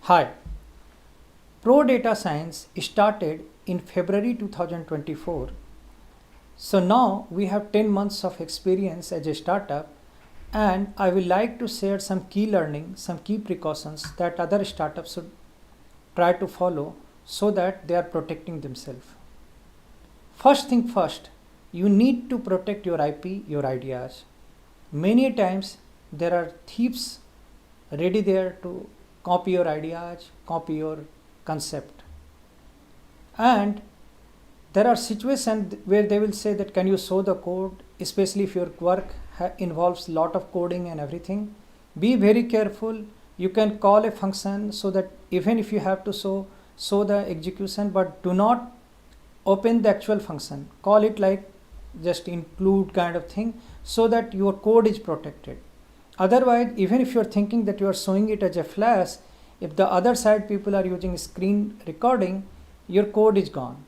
Hi, Pro-DataScience started in February 2024. So now we have 10 months of experience as a startup, and I will like to share some key learning, some key precautions that other startups should try to follow so that they are protecting themselves. First thing first, you need to protect your IP, your ideas. Many times there are thieves ready there to copy your ideas, copy your concept. And there are situations where they will say that can you show the code, especially if your work involves lot of coding and everything. Be very careful. You can call a function so that even if you have to show the execution, but do not open the actual function. Call it like just include kind of thing so that your code is protected. Otherwise, even if you're thinking that you are showing it as a flash, if the other side people are using screen recording, your code is gone.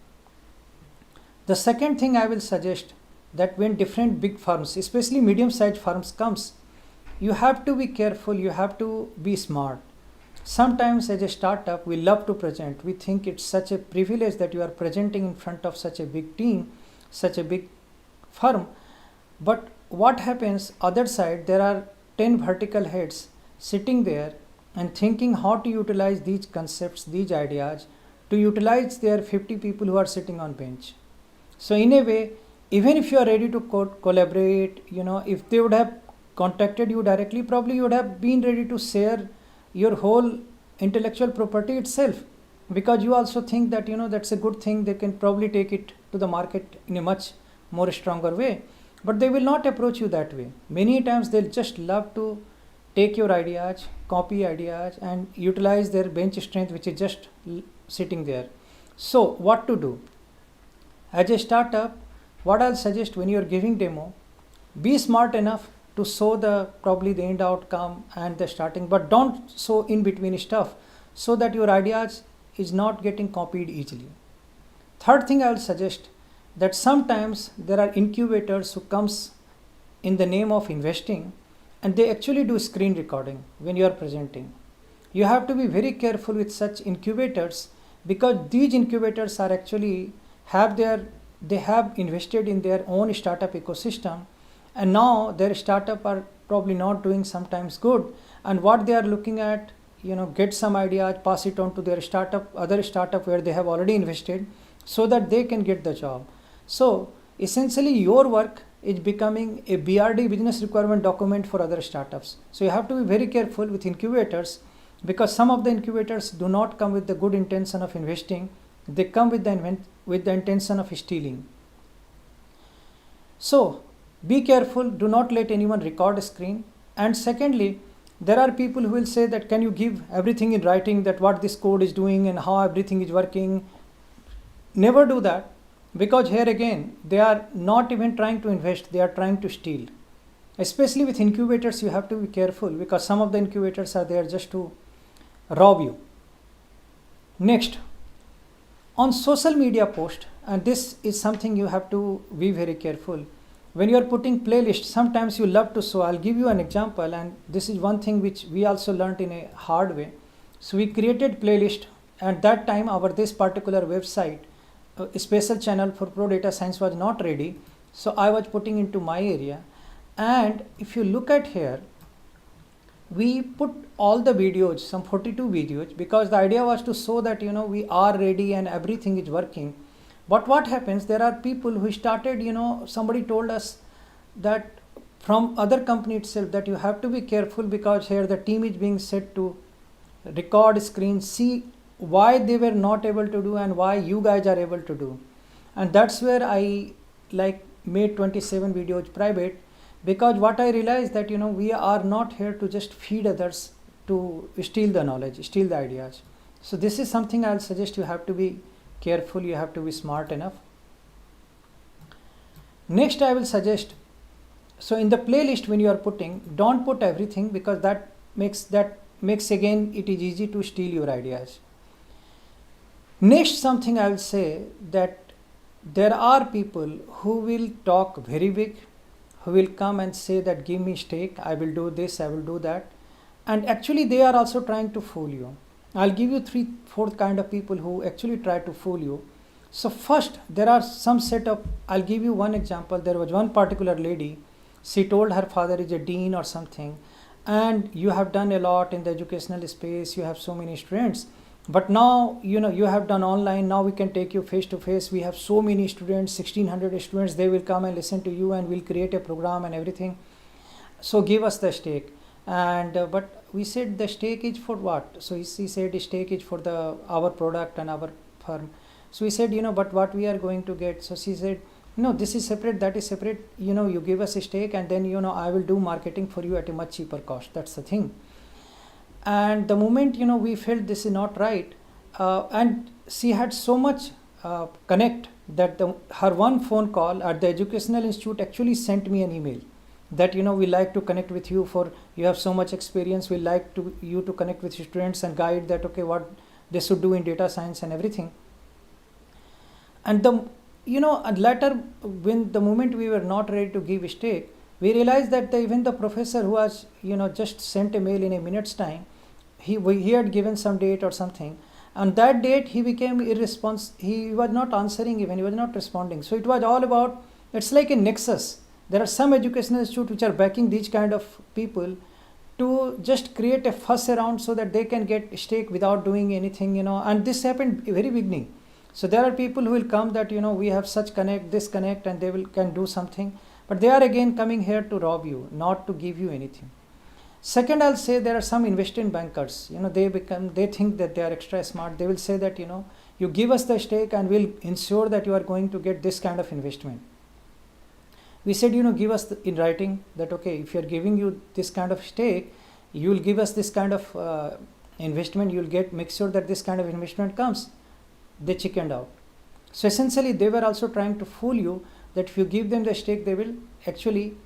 The second thing I will suggest that when different big firms, especially medium-sized firms comes, you have to be careful, you have to be smart. Sometimes as a startup, we love to present. We think it's such a privilege that you are presenting in front of such a big team, such a big firm. But what happens other side, there are 10 vertical heads sitting there and thinking how to utilize these concepts, these ideas, to utilize their 50 people who are sitting on bench. So in a way, even if you are ready to collaborate, if they would have contacted you directly, probably you would have been ready to share your whole intellectual property itself, because you also think that that's a good thing, they can probably take it to the market in a much more stronger way. But they will not approach you that way. Many times they'll just love to take your ideas, copy ideas, and utilize their bench strength which is just sitting there. So what to do? As a startup, what I'll suggest when you're giving demo, be smart enough to show probably the end outcome and the starting, but don't show in between stuff so that your ideas is not getting copied easily. Third thing I will suggest, that sometimes there are incubators who comes in the name of investing and they actually do screen recording when you are presenting. You have to be very careful with such incubators, because these incubators are actually they have invested in their own startup ecosystem, and now their startup are probably not doing sometimes good, and what they are looking at, get some ideas, pass it on to their other startup where they have already invested so that they can get the job. So essentially your work is becoming a BRD, business requirement document, for other startups. So you have to be very careful with incubators, because some of the incubators do not come with the good intention of investing. They come with the intention of stealing. So be careful, do not let anyone record a screen. And secondly, there are people who will say that can you give everything in writing, that what this code is doing and how everything is working. Never do that, because here again, they are not even trying to invest, they are trying to steal. Especially with incubators, you have to be careful, because some of the incubators are there just to rob you. Next, on social media post, and this is something you have to be very careful. When you are putting playlists, sometimes you love to show. I'll give you an example, and this is one thing which we also learned in a hard way. So we created playlist, and that time this particular website, a special channel for Pro-DataScience was not ready. So I was putting into my area, and if you look at here, we put all the videos, some 42 videos, because the idea was to show that we are ready and everything is working. But what happens, there are people who started, somebody told us that from other company itself that you have to be careful, because here the team is being set to record screen, see why they were not able to do and why you guys are able to do. And that's where I made 27 videos private, because what I realized that we are not here to just feed others to steal the knowledge, steal the ideas. So this is something I'll suggest you have to be careful, you have to be smart enough. Next I will suggest, so in the playlist when you are putting, don't put everything, because that makes again it is easy to steal your ideas. Next, something I will say, that there are people who will talk very big, who will come and say that give me stake, I will do this, I will do that, and actually they are also trying to fool you. I'll give you 3-4 kind of people who actually try to fool you. So first, there are some set of, I'll give you one example. There was one particular lady, she told her father is a dean or something, and you have done a lot in the educational space, you have so many students, but now you have done online, now we can take you face to face, we have so many students, 1600 students, they will come and listen to you and we'll create a program and everything, so give us the stake. And but we said the stake is for what? So he said the stake is for our product and our firm. So we said, but what we are going to get? So she said, no, this is separate, that is separate, you give us a stake and then I will do marketing for you at a much cheaper cost. That's the thing. And the moment we felt this is not right, and she had so much connect that her one phone call at the educational institute actually sent me an email that we like to connect with you, for you have so much experience, we like you to connect with students and guide that, okay, what they should do in data science and everything. And and later, when the moment we were not ready to give stake, we realized that even the professor who was just sent a mail in a minute's time, he had given some date or something, and that date he became irresponsive, he was not answering, even he was not responding. So it was all about, it's like a nexus. There are some educational institutes which are backing these kind of people to just create a fuss around so that they can get stake without doing anything, and this happened very beginning. So there are people who will come that we have such connect, this connect, and they can do something, but they are again coming here to rob you, not to give you anything. Second, I'll say there are some investment bankers, they think that they are extra smart. They will say that you give us the stake and we'll ensure that you are going to get this kind of investment. We said, give us in writing that, okay, if you are giving you this kind of stake, you will give us this kind of investment, you will make sure that this kind of investment comes. They chickened out. So essentially, they were also trying to fool you that if you give them the stake, they will actually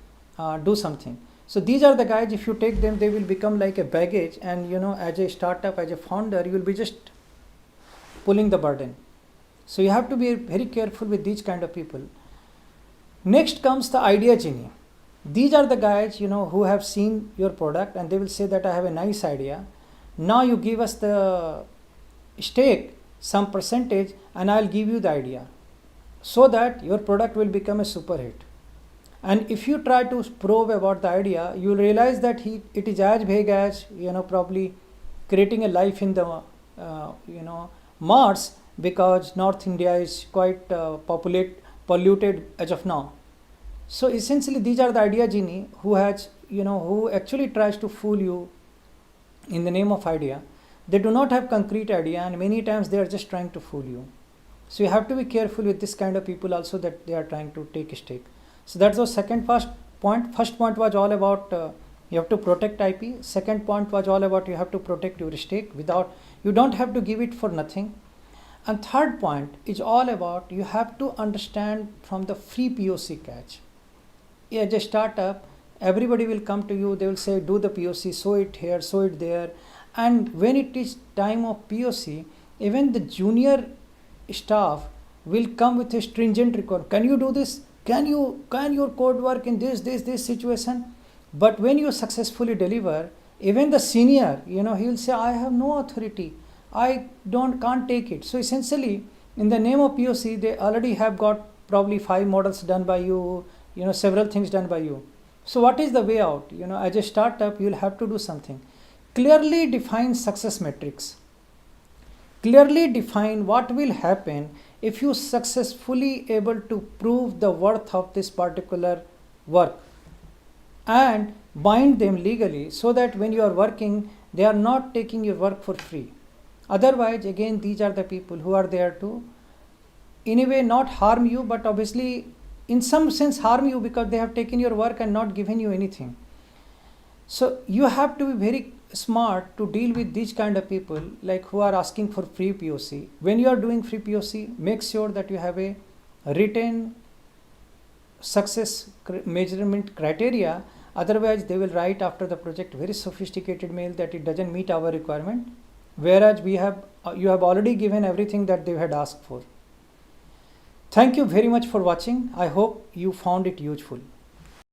do something. So these are the guys, if you take them, they will become like a baggage, and as a startup, as a founder, you will be just pulling the burden. So you have to be very careful with these kind of people. Next comes the idea genie. These are the guys who have seen your product and they will say that I have a nice idea. Now you give us the stake, some percentage, and I'll give you the idea, so that your product will become a super hit. And if you try to probe about the idea, you will realize that it is as big as probably creating a life in the Mars, because North India is quite polluted as of now. So essentially, these are the idea genie who actually tries to fool you in the name of idea. They do not have concrete idea, and many times they are just trying to fool you. So you have to be careful with this kind of people also, that they are trying to take a stake. So that's the first point. First point was all about you have to protect IP. Second point was all about you have to protect your stake you don't have to give it for nothing. And third point is all about you have to understand from the free POC catch. As a startup, everybody will come to you, they will say do the POC, show it here, show it there. And when it is time of POC, even the junior staff will come with a stringent requirement. Can you do this? Can your code work in this situation? But when you successfully deliver, even the senior, he will say, I have no authority. I can't take it. So essentially, in the name of POC, they already have got probably 5 models done by you, several things done by you. So what is the way out? As a startup, you'll have to do something. Clearly define success metrics. Clearly define what will happen if you successfully able to prove the worth of this particular work, and bind them legally so that when you are working, they are not taking your work for free. Otherwise, again, these are the people who are there to, in a way, not harm you, but obviously in some sense harm you, because they have taken your work and not given you anything. So you have to be very smart to deal with these kind of people, like who are asking for free POC. When you are doing free POC, make sure that you have a written success measurement criteria. Otherwise, they will write after the project very sophisticated mail that it doesn't meet our requirement, whereas you have already given everything that they had asked for. Thank you very much for watching. I hope you found it useful.